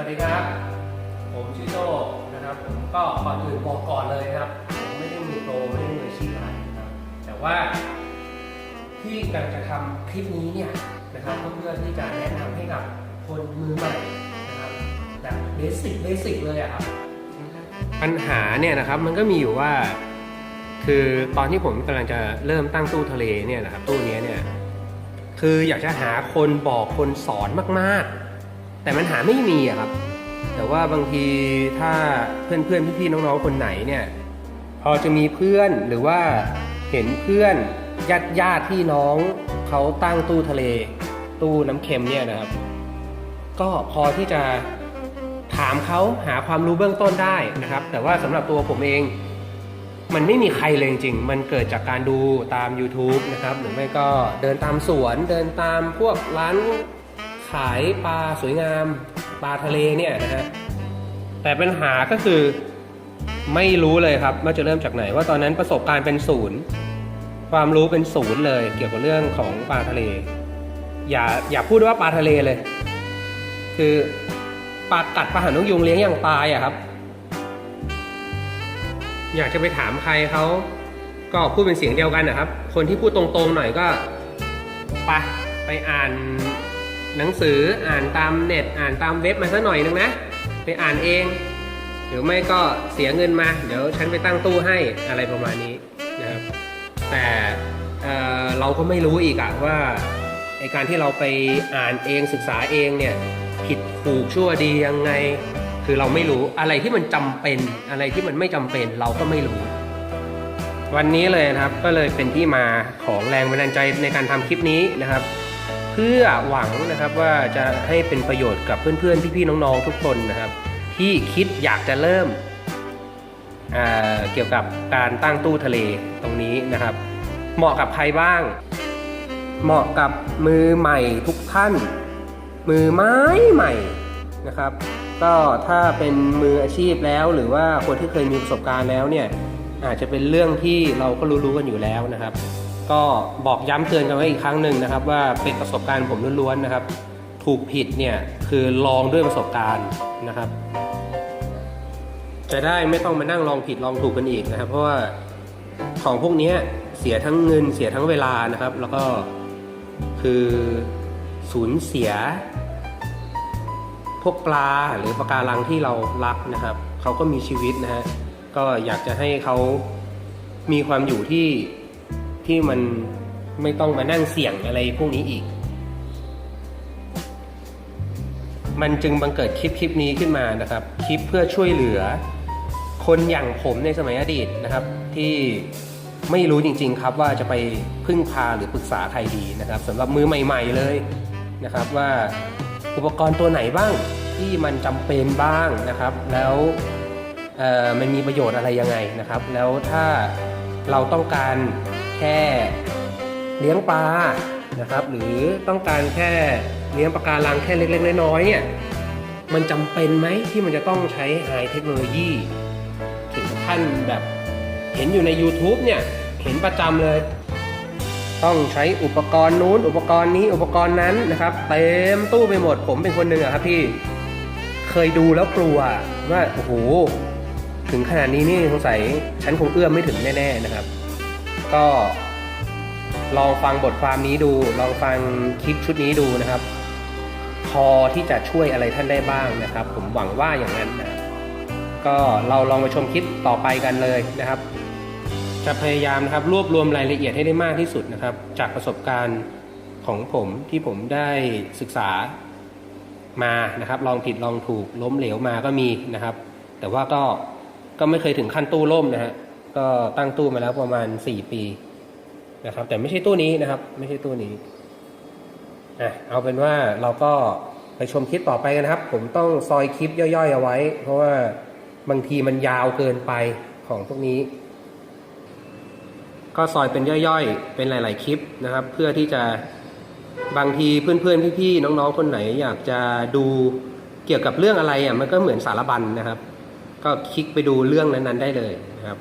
ดีครับผมชื่อโจนะครับผมก็ก่อนอื่นบอกก่อนเลยครับผมไม่ได้มีโปรไม่ได้มีอาชีพอะไรนะครับแต่ว่าที่กำลังจะทำคลิปนี้เนี่ยนะครับเพื่อที่จะแนะนำให้กับคนมือใหม่นะครับแบบเบสิกเลยอะครับปัญหาเนี่ยนะครับมันก็มีอยู่ว่าคือตอนที่ผมกำลังจะเริ่มตั้งตู้ทะเลเนี่ยนะครับตู้นี้เนี่ยคืออยากจะหาคนบอกคนสอนมากๆแต่มันหาไม่มีอะครับแต่ว่าบางทีถ้าเพื่อนพี่ๆน้องๆคนไหนเนี่ยพอจะมีเพื่อนหรือว่าเห็นเพื่อนญาติพี่น้องเขาตั้งตู้ทะเลตู้น้ำเค็มเนี่ยนะครับก็พอที่จะถามเขาหาความรู้เบื้องต้นได้นะครับแต่ว่าสำหรับตัวผมเองมันไม่มีใครเลยจริงๆมันเกิดจากการดูตาม YouTube นะครับหรือไม่ก็เดินตามสวนเดินตามพวกร้านขายปลาสวยงามปลาทะเลเนี่ยนะฮะแต่ปัญหาก็คือไม่รู้เลยครับว่าจะเริ่มจากไหนว่าตอนนั้นประสบการณ์เป็นศูนย์ความรู้เป็นศูนย์เลยเกี่ยวกับเรื่องของปลาทะเลอย่าพูดว่าปลาทะเลเลยคือปลากัดปลาหางนกยุงเลี้ยงอย่างตายอะครับอยากจะไปถามใครเขาก็พูดเป็นเสียงเดียวกันนะครับคนที่พูดตรงๆหน่อยก็ไปอ่านหนังสืออ่านตามเน็ตอ่านตามเว็บมาสักหน่อยนึงนะไปอ่านเองหรือไม่ก็เสียเงินมาเดี๋ยวฉันไปตั้งตู้ให้อะไรประมาณนี้นะครับแต่เราก็ไม่รู้อีกอะว่าไอการที่เราไปอ่านเองศึกษาเองเนี่ยผิดถูกชั่วดียังไงคือเราไม่รู้อะไรที่มันจำเป็นอะไรที่มันไม่จำเป็นเราก็ไม่รู้วันนี้เลยนะครับก็เลยเป็นที่มาของแรงบันดาลใจในการทำคลิปนี้นะครับเพื่อหวังนะครับว่าจะให้เป็นประโยชน์กับเพื่อนๆพี่ๆน้องๆทุกคนนะครับที่คิดอยากจะเริ่มเกี่ยวกับการตั้งตู้ทะเลตรงนี้นะครับเหมาะกับใครบ้างเหมาะกับมือใหม่ทุกท่านมือไม้ใหม่นะครับก็ถ้าเป็นมืออาชีพแล้วหรือว่าคนที่เคยมีประสบการณ์แล้วเนี่ยอาจจะเป็นเรื่องที่เราก็รู้กันอยู่แล้วนะครับก็บอกย้ำเตือนกันไว้อีกครั้งหนึ่งนะครับว่าเป็นประสบการณ์ผมล้วนๆนะครับถูกผิดเนี่ยคือลองด้วยประสบการณ์นะครับจะได้ไม่ต้องมานั่งลองผิดลองถูกกันอีกนะครับเพราะว่าของพวกนี้เสียทั้งเงินเสียทั้งเวลานะครับแล้วก็คือสูญเสียพวกปลาหรือปะการังที่เรารักนะครับเขาก็มีชีวิตนะฮะก็อยากจะให้เขามีความอยู่ที่มันไม่ต้องมานั่งเสี่ยงอะไรพวกนี้อีกมันจึงบังเกิดคลิปนี้ขึ้นมานะครับคลิปเพื่อช่วยเหลือคนอย่างผมในสมัยอดีตนะครับที่ไม่รู้จริงๆครับว่าจะไปพึ่งพาหรือปรึกษาใครดีนะครับสำหรับมือใหม่ๆเลยนะครับว่าอุปกรณ์ตัวไหนบ้างที่มันจำเป็นบ้างนะครับแล้วมันมีประโยชน์อะไรยังไงนะครับแล้วถ้าเราต้องการแค่เลี้ยงปลานะครับหรือต้องการแค่เลี้ยงปะการังแค่เล็กๆน้อยๆเนี่ยมันจำเป็นไหมที่มันจะต้องใช้ไฮเทคโนโลยีถึงขั้นแบบเห็นอยู่ใน YouTube เนี่ยเห็นประจำเลยต้องใช้อุปกรณ์นู้นอุปกรณ์นี้อุปกรณ์นั้นนะครับเต็มตู้ไปหมดผมเป็นคนหนึ่งอะครับพี่เคยดูแล้วกลัวว่าโอ้โหถึงขนาดนี้นี่สงสัยฉันคงเอื้อมไม่ถึงแน่ๆนะครับก็ลองฟังบทความนี้ดูลองฟังคลิปชุดนี้ดูนะครับพอที่จะช่วยอะไรท่านได้บ้างนะครับผมหวังว่าอย่างนั้นนะก็เราลองมาชมคลิปต่อไปกันเลยนะครับจะพยายามนะครับรวบรวมรายละเอียดให้ได้มากที่สุดนะครับจากประสบการณ์ของผมที่ผมได้ศึกษามานะครับลองผิดลองถูกล้มเหลวมาก็มีนะครับแต่ว่าก็ไม่เคยถึงขั้นตู้ล่มนะฮะก็ตั้งตู้มาแล้วประมาณ4 ปีนะครับแต่ไม่ใช่ตู้นี้นะครับไม่ใช่ตู้นี้เอาเป็นว่าเราก็ไปชมคลิปต่อไปกันนะครับผมต้องซอยคลิปย่อยๆเอาไว้เพราะว่าบางทีมันยาวเกินไปของพวกนี้ก็ซอยเป็นย่อยๆเป็นหลายๆคลิปนะครับเพื่อที่จะบางทีเพื่อนๆพี่ๆน้องๆคนไหนอยากจะดูเกี่ยวกับเรื่องอะไรมันก็เหมือนสารบัญนะครับก็คลิกไปดูเรื่องนั้นๆได้เลยนะครับ